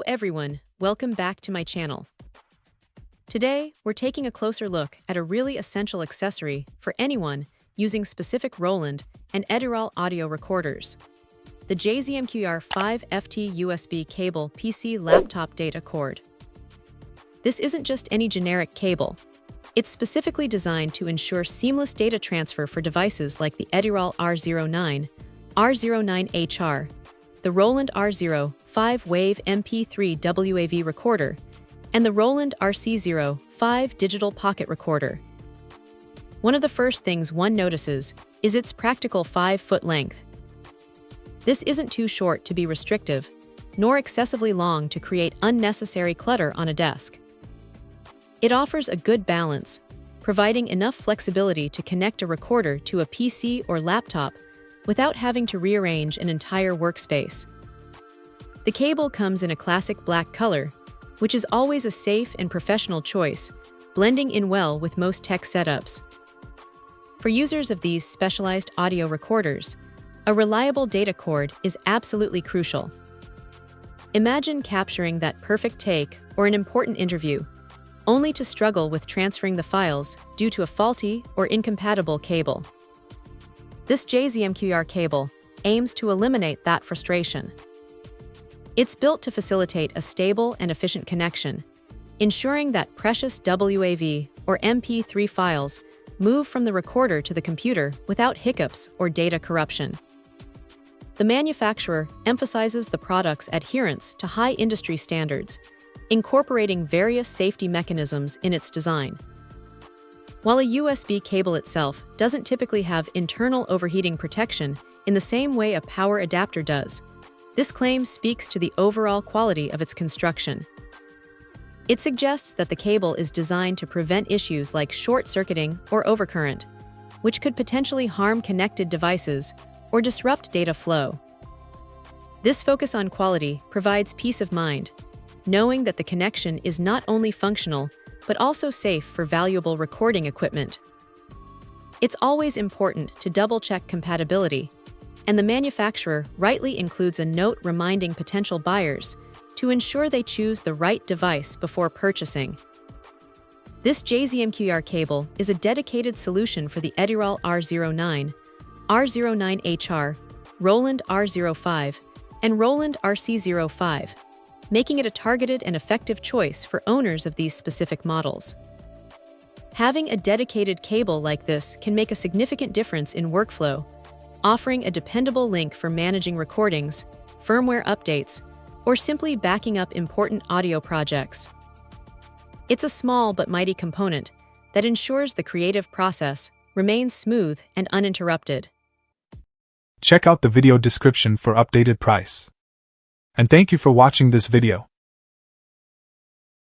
everyone, welcome back to my channel. Today, we're taking a closer look at a really essential accessory for anyone using specific Roland and Edirol audio recorders. The J-ZMQER 5ft USB cable PC laptop data cord. This isn't just any generic cable. It's specifically designed to ensure seamless data transfer for devices like the Edirol R09, R09HR, the Roland R0 5-wave MP3 WAV recorder, and the Roland RC05 digital pocket recorder. One of the first things one notices is its practical 5-foot length. This isn't too short to be restrictive, nor excessively long to create unnecessary clutter on a desk. It offers a good balance, providing enough flexibility to connect a recorder to a PC or laptop without having to rearrange an entire workspace. The cable comes in a classic black color, which is always a safe and professional choice, blending in well with most tech setups. For users of these specialized audio recorders, a reliable data cord is absolutely crucial. Imagine capturing that perfect take or an important interview, only to struggle with transferring the files due to a faulty or incompatible cable. This J-ZMQER cable aims to eliminate that frustration. It's built to facilitate a stable and efficient connection, ensuring that precious WAV or MP3 files move from the recorder to the computer without hiccups or data corruption. The manufacturer emphasizes the product's adherence to high industry standards, incorporating various safety mechanisms in its design. While a USB cable itself doesn't typically have internal overheating protection in the same way a power adapter does, this claim speaks to the overall quality of its construction. It suggests that the cable is designed to prevent issues like short-circuiting or overcurrent, which could potentially harm connected devices or disrupt data flow. This focus on quality provides peace of mind, knowing that the connection is not only functional, but also safe for valuable recording equipment. It's always important to double-check compatibility, and the manufacturer rightly includes a note reminding potential buyers to ensure they choose the right device before purchasing. This J-ZMQER cable is a dedicated solution for the Edirol R09, R09HR, Roland R05, and Roland RC05, making it a targeted and effective choice for owners of these specific models. Having a dedicated cable like this can make a significant difference in workflow, offering a dependable link for managing recordings, firmware updates, or simply backing up important audio projects. It's a small but mighty component that ensures the creative process remains smooth and uninterrupted. Check out the video description for updated price. And thank you for watching this video.